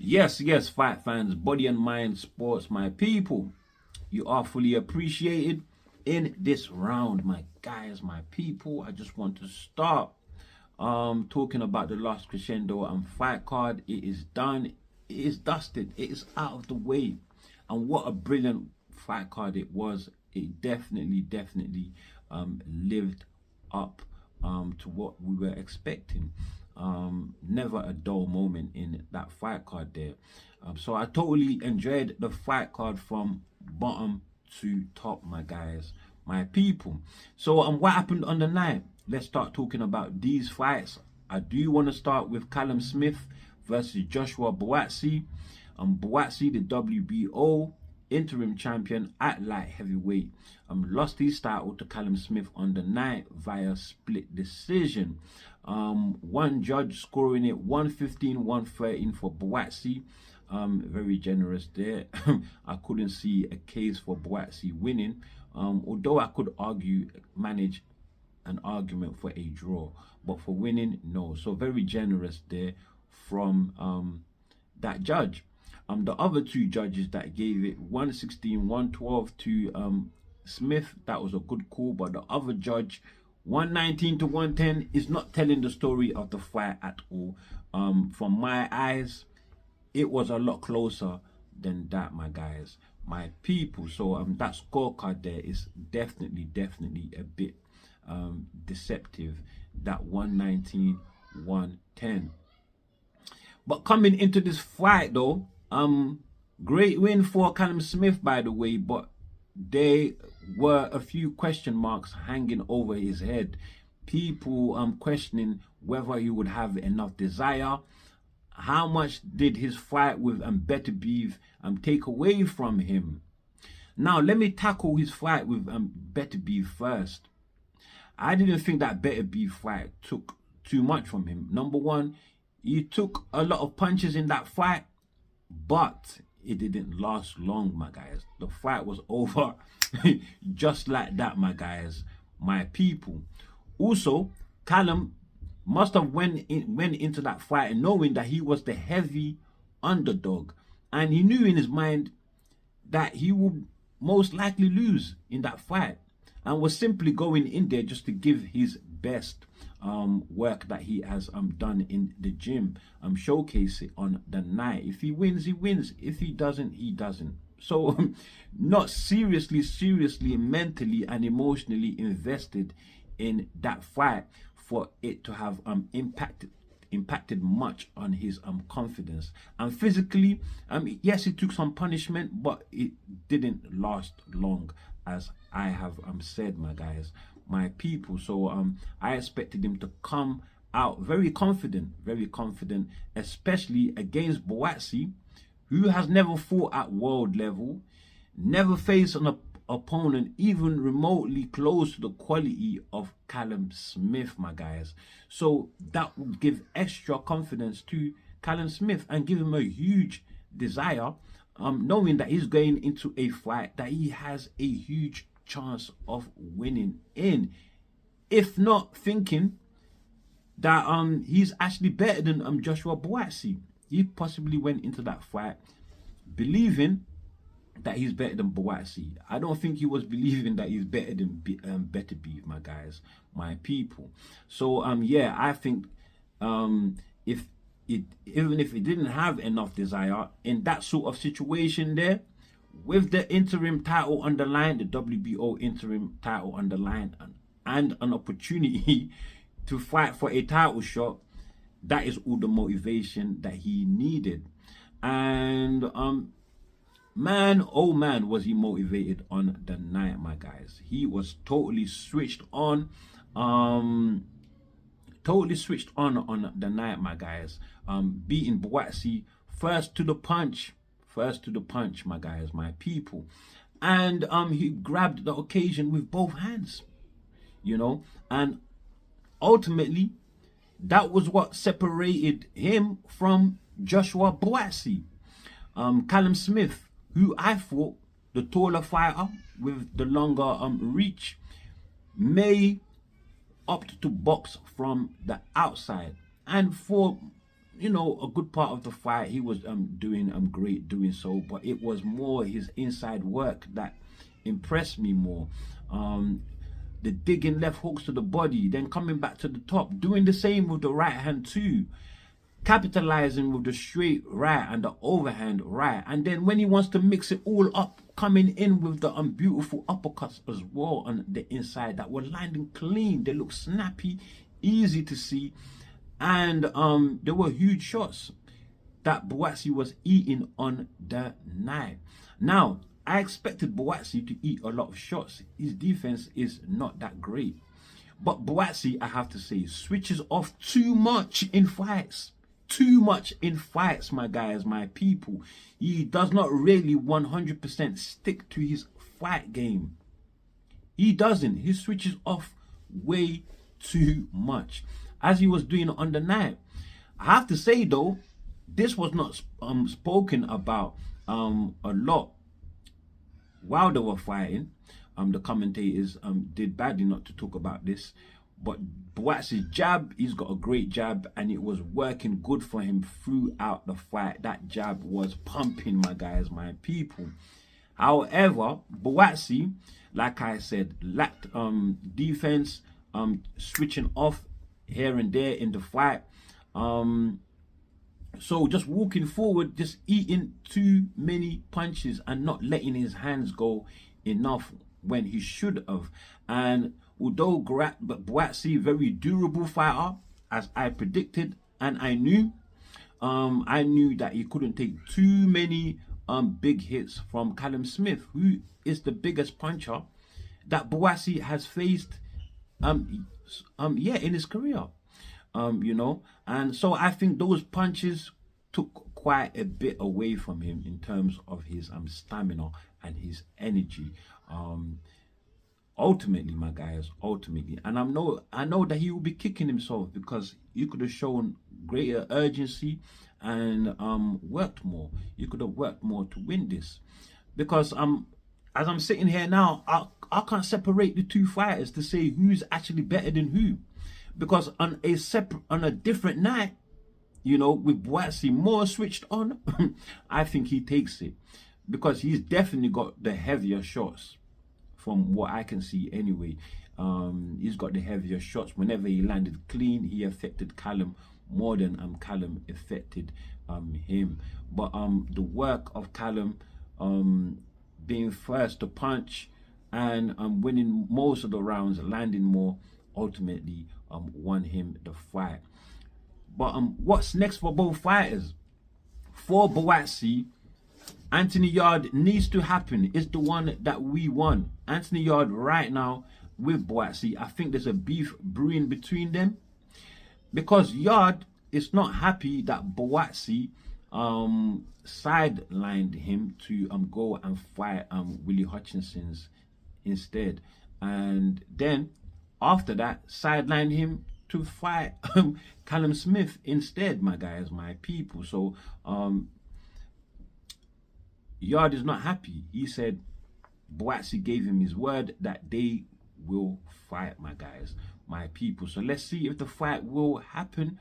Yes, fight fans, body and mind sports, my people. You are fully appreciated in this round, my guys, my people. I just want to start talking about the Last Crescendo and fight card. It is done, it is dusted, it is out of the way. And what a brilliant fight card it was. It definitely lived up to what we were expecting. Never a dull moment in that fight card there. So I totally enjoyed the fight card from bottom to top, my guys, my people. So what happened on the night? Let's start talking about these fights. I do want to start with Callum Smith versus Joshua Buatsi. Buatsi, the WBO interim champion at light heavyweight, lost his title to Callum Smith on the night via split decision. One judge scoring it 115-113 for Buatsi. Very generous there. I couldn't see a case for Buatsi winning, although I could manage an argument for a draw, but for winning, no. So very generous there from that judge. The other two judges that gave it 116-112 to Smith, that was a good call, but the other judge 119-110 is not telling the story of the fight at all. From my eyes, it was a lot closer than that, my guys, my people. So that scorecard there is definitely a bit deceptive, that 119-110. But coming into this fight though, great win for Callum Smith, by the way, but there were a few question marks hanging over his head. People questioning whether he would have enough desire. How much did his fight with Better Beef take away from him? Now let me tackle his fight with Better Beef first. I didn't think that Better Beef fight took too much from him. Number one, he took a lot of punches in that fight, but it didn't last long, my guys. The fight was over just like that, my guys, my people. Also, Callum must have went into that fight knowing that he was the heavy underdog, and he knew in his mind that he would most likely lose in that fight, and was simply going in there just to give his best work that he has done in the gym, showcase it on the night. If he wins, he wins. If he doesn't, he doesn't. So not seriously mentally and emotionally invested in that fight for it to have impacted much on his confidence. And physically, yes, he took some punishment, but it didn't last long, as I have said, my guys, my people. So I expected him to come out very confident, especially against Buatsi, who has never fought at world level, never faced an opponent even remotely close to the quality of Callum Smith, my guys. So that would give extra confidence to Callum Smith and give him a huge desire, knowing that he's going into a fight that he has a huge chance of winning in, if not thinking that he's actually better than Joshua Buatsi. He possibly went into that fight believing that he's better than Buatsi. I don't think he was believing that he's better than Better Beef, my guys, my people. So yeah, I think even if he didn't have enough desire in that sort of situation there, with the interim title on the line, the WBO interim title on the line, and an opportunity to fight for a title shot, that is all the motivation that he needed. And man, oh man, was he motivated on the night, my guys. He was totally switched on on the night, my guys. Beating Buatsi first to the punch, my guys, my people. And he grabbed the occasion with both hands, you know, and ultimately that was what separated him from Joshua Buatsi. Callum Smith, who I thought, the taller fighter with the longer reach, may opt to box from the outside. And for you know, a good part of the fight, he was doing great doing so, but it was more his inside work that impressed me more. The digging left hooks to the body, then coming back to the top, doing the same with the right hand too, capitalizing with the straight right and the overhand right, and then when he wants to mix it all up, coming in with the beautiful uppercuts as well on the inside that were landing clean. They look snappy, easy to see, and there were huge shots that Buatsi was eating on the night. Now, I expected Buatsi to eat a lot of shots. His defense is not that great, but Buatsi, I have to say, switches off too much in fights. Too much in fights, my guys, my people. He does not really 100% stick to his fight game. He doesn't. He switches off way too much, as he was doing on the night. I have to say though, this was not spoken about a lot while they were fighting. The commentators did badly not to talk about this. But Buatsi's jab, he's got a great jab, and it was working good for him throughout the fight. That jab was pumping, my guys, my people. However, Buatsi, like I said, lacked defense, switching off here and there in the fight. So just walking forward, just eating too many punches and not letting his hands go enough when he should have. And although Buatsi, very durable fighter, as I predicted, and I knew that he couldn't take too many big hits from Callum Smith, who is the biggest puncher that Buatsi has faced in his career. You know, and so I think those punches took quite a bit away from him in terms of his stamina and his energy. Ultimately, my guys, ultimately, and I know that he will be kicking himself, because he could have shown greater urgency and worked more. He could have worked more to win this, because as I'm sitting here now, I can't separate the two fighters to say who's actually better than who, because on a different night, you know, with Buatsi more switched on, I think he takes it, because he's definitely got the heavier shots. From what I can see anyway, he's got the heavier shots. Whenever he landed clean, he affected Callum more than Callum affected him. But the work of Callum being first to punch and winning most of the rounds, landing more, ultimately won him the fight. But what's next for both fighters? For Buatsi, Anthony Yard needs to happen. It's the one that we want. Anthony Yard right now with Buatsi, I think there's a beef brewing between them, because Yard is not happy that Buatsi sidelined him to go and fight Willie Hutchinson's instead, and then after that sidelined him to fight Callum Smith instead, my guys, my people. So Yard is not happy. He said Buatsi gave him his word that they will fight, my guys, my people. So let's see if the fight will happen.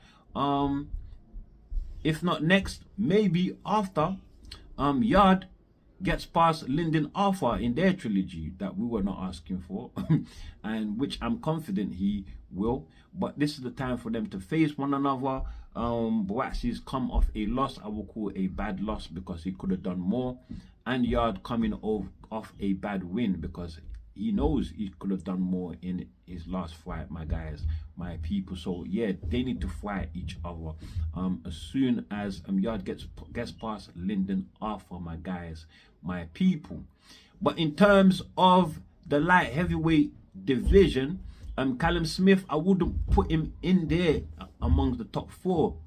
If not next, maybe after Yard gets past Lyndon Arthur in their trilogy that we were not asking for, and which I'm confident he will. But this is the time for them to face one another. Buatsi's come off a loss, I will call a bad loss, because he could have done more, and Yard coming off a bad win, because he knows he could have done more in his last fight, my guys, my people. So yeah, they need to fight each other as soon as Yard gets past Lyndon Arthur, my guys, my people. But in terms of the light heavyweight division, Callum Smith, I wouldn't put him in there among the top four.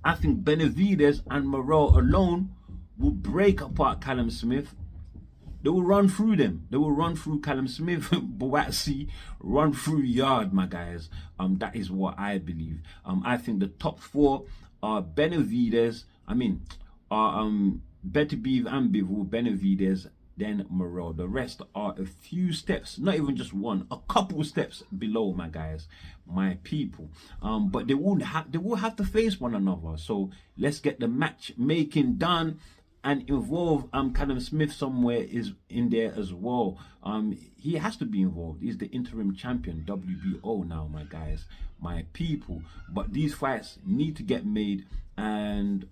I think Benavidez and Morrell alone will break apart Callum Smith. They will run through them. They will run through Callum Smith, Buatsi, run through Yard, my guys. That is what I believe. I think the top four are Benavidez. Beterbiev and Bivol, Benavidez, then Morrell. The rest are a few steps, not even just one, a couple steps below, my guys, my people. But they will have to face one another. So let's get the matchmaking done and involve Callum Smith somewhere is in there as well. He has to be involved. He's the interim champion, WBO now, my guys, my people. But these fights need to get made, and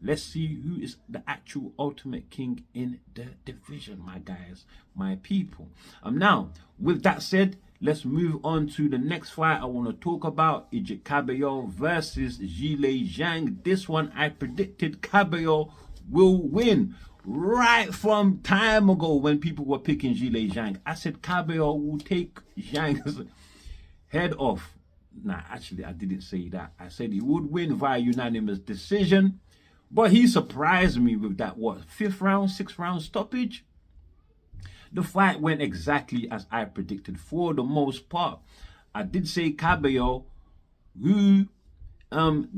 let's see who is the actual ultimate king in the division, my guys, my people. Now, with that said, let's move on to the next fight I want to talk about. Kabayel versus Zhang. This one I predicted Kabayel will win right from time ago when people were picking Zhang. I said Kabayel will take Zhang's head off. Nah, actually, I didn't say that. I said he would win via unanimous decision, but he surprised me with that, what, 5th round, 6th round stoppage? The fight went exactly as I predicted for the most part. I did say Kabayel, who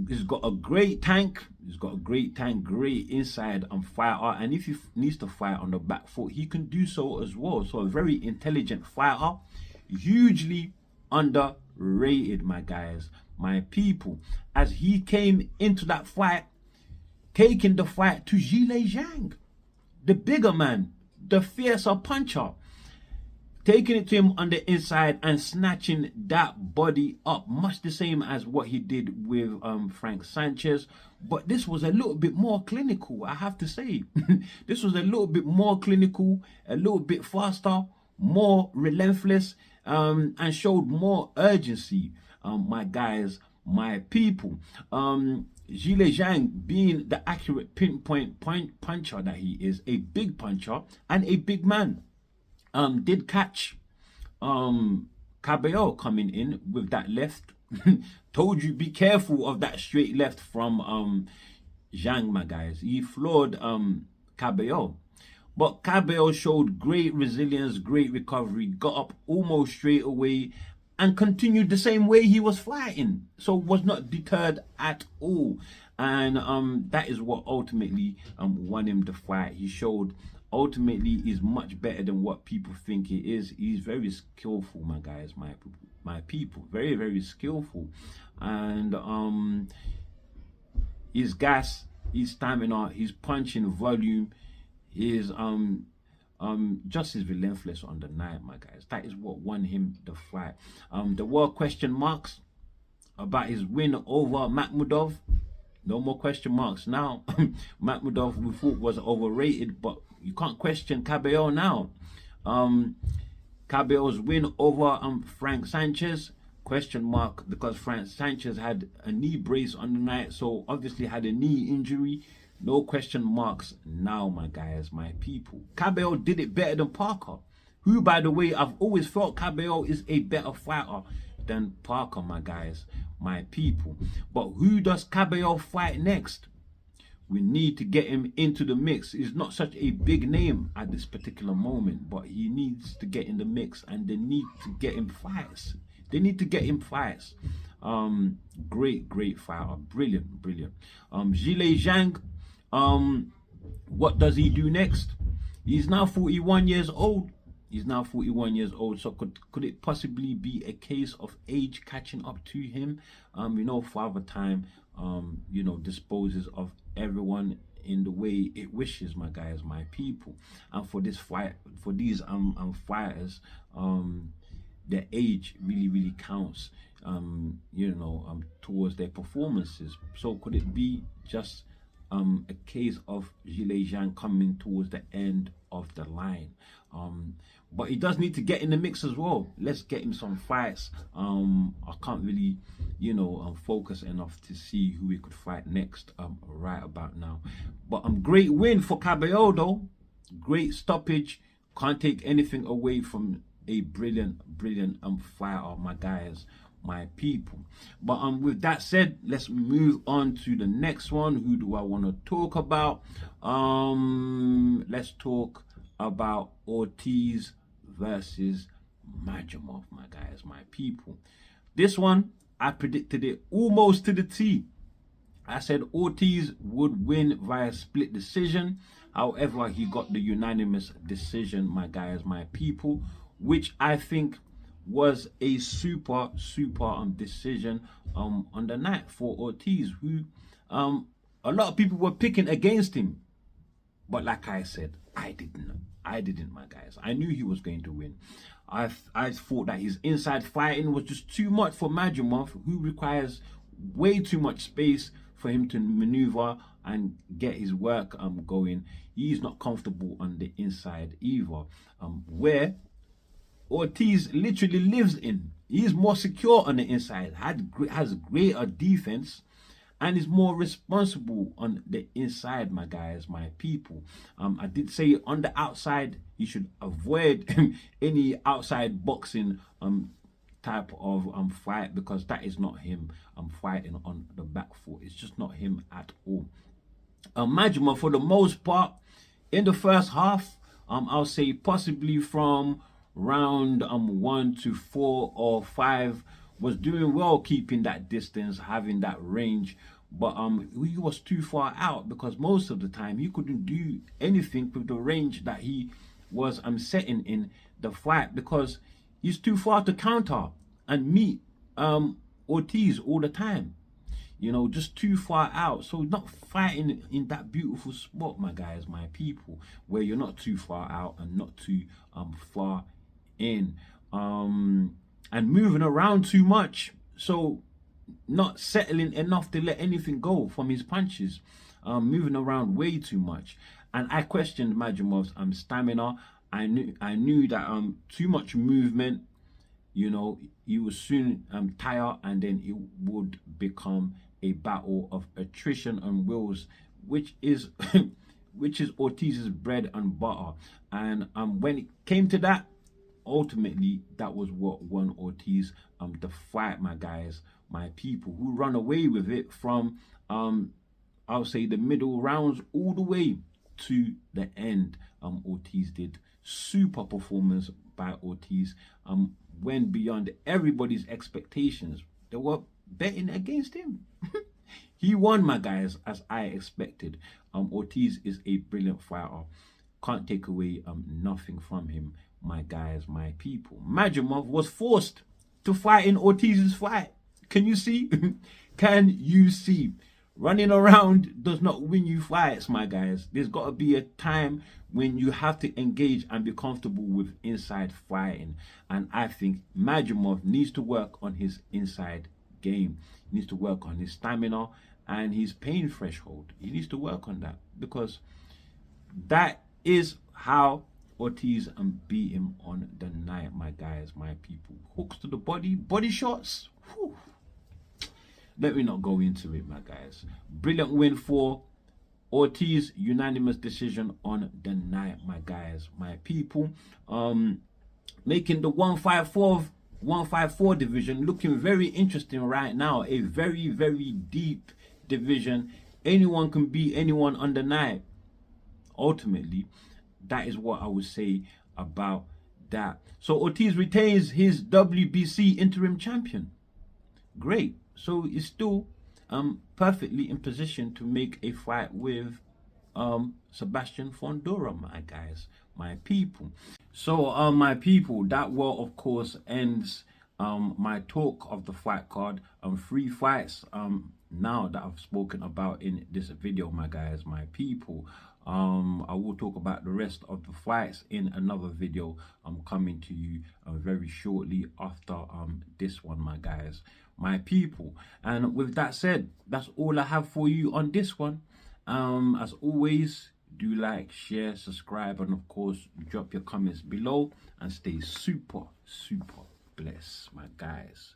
he's got a great tank. He's got a great tank, great inside fighter, and if he needs to fight on the back foot, he can do so as well. So a very intelligent fighter, hugely underrated, my guys, my people, as he came into that fight, taking the fight to Zhang, the bigger man, the fiercer puncher, taking it to him on the inside and snatching that body up, much the same as what he did with Frank Sanchez. But this was a little bit more clinical, I have to say. This was a little bit more clinical, a little bit faster, more relentless, and showed more urgency, my guys, my people. Zhang, being the accurate pinpoint puncher that he is, a big puncher and a big man, did catch Kabayel coming in with that left. Told you, be careful of that straight left from Zhang, my guys. He floored Kabayel. But Kabayel showed great resilience, great recovery, got up almost straight away and continued the same way he was fighting. So was not deterred at all. And that is what ultimately won him the fight. He showed ultimately is much better than what people think he is. He's very skillful, my guys, my people. Very, very skillful. And his gas, his stamina, his punching volume, is just as relentless on the night, my guys. That is what won him the fight. There were question marks about his win over Madrimov. No more question marks now. Madrimov, we thought, was overrated, but you can't question Kabayel now. Kabayel's win over Frank Sanchez, question mark, because Frank Sanchez had a knee brace on the night, so obviously had a knee injury. No question marks now, my guys, my people. Kabayel did it better than Parker, who, by the way, I've always felt Kabayel is a better fighter than Parker, my guys, my people. But who does Kabayel fight next? We need to get him into the mix. He's not such a big name at this particular moment, but he needs to get in the mix, and they need to get him fights. They need to get him fights. Great fighter. Brilliant. Zhang, what does he do next? He's now 41 years old. So could it possibly be a case of age catching up to him? Father time, disposes of everyone in the way it wishes, my guys, my people. And for this fight, for these fighters, their age really counts, towards their performances. So could it be just a case of Zhang coming towards the end of the line? But he does need to get in the mix as well. Let's get him some fights. I can't really, focus enough to see who we could fight next right about now. But great win for Kabayel though. Great stoppage. Can't take anything away from a brilliant fighter, my guys, my people. But with that said, let's move on to the next one. Who do I want to talk about? Let's talk about Ortiz versus Madrimov, my guys, my people. This one, I predicted it almost to the T. I said Ortiz would win via split decision. However, he got the unanimous decision, my guys, my people, which I think was a super decision on the night for Ortiz, who a lot of people were picking against him. But like I said, I didn't, my guys. I knew he was going to win. I thought that his inside fighting was just too much for Madrimov, who requires way too much space for him to maneuver and get his work going. He's not comfortable on the inside either, where Ortiz literally lives in. He's more secure on the inside, has greater defense, and is more responsible on the inside, my guys, my people. I did say on the outside, you should avoid any outside boxing type of fight, because that is not him fighting on the back foot. It's just not him at all. Madrimov, for the most part, in the first half, I'll say possibly from round 1 to 4 or 5, was doing well, keeping that distance, having that range, but he was too far out, because most of the time he couldn't do anything with the range that he was setting in the fight, because he's too far to counter and meet Ortiz all the time. You know, just too far out. So not fighting in that beautiful spot, my guys, my people, where you're not too far out and not too far in, and moving around too much, so not settling enough to let anything go from his punches, moving around way too much. And I questioned Madrimov's stamina. I knew that too much movement, you know, he would soon tire, and then it would become a battle of attrition and wills, which is which is Ortiz's bread and butter. And when it came to that, ultimately that was what won Ortiz the fight, my guys, my people, who run away with it from I'll say the middle rounds all the way to the end. Ortiz did. Super performance by Ortiz, went beyond everybody's expectations. They were betting against him. He won, my guys, as I expected. Ortiz is a brilliant fighter. Can't take away nothing from him, my guys, my people. Madrimov was forced to fight in Ortiz's fight. Can you see? Can you see? Running around does not win you fights, my guys. There's got to be a time when you have to engage and be comfortable with inside fighting. And I think Madrimov needs to work on his inside game. He needs to work on his stamina and his pain threshold. He needs to work on that, because that is how Ortiz beat him on the night, my guys, my people. Hooks to the body, body shots. Whew. Let me not go into it, my guys. Brilliant win for Ortiz, unanimous decision on the night, my guys, my people. Making the 154 division looking very interesting right now. A very deep division. Anyone can beat anyone on the night. Ultimately, that is what I would say about that. So Ortiz retains his WBC interim champion. Great. So he's still perfectly in position to make a fight with Sebastian Fundora, my guys, my people. So my people, that will of course ends my talk of the fight card. 3 fights now that I've spoken about in this video, my guys, my people. I will talk about the rest of the fights in another video. I'm coming to you very shortly after this one, my guys, my people. And with that said, that's all I have for you on this one. As always, do like, share, subscribe, and of course drop your comments below, and stay super blessed, my guys.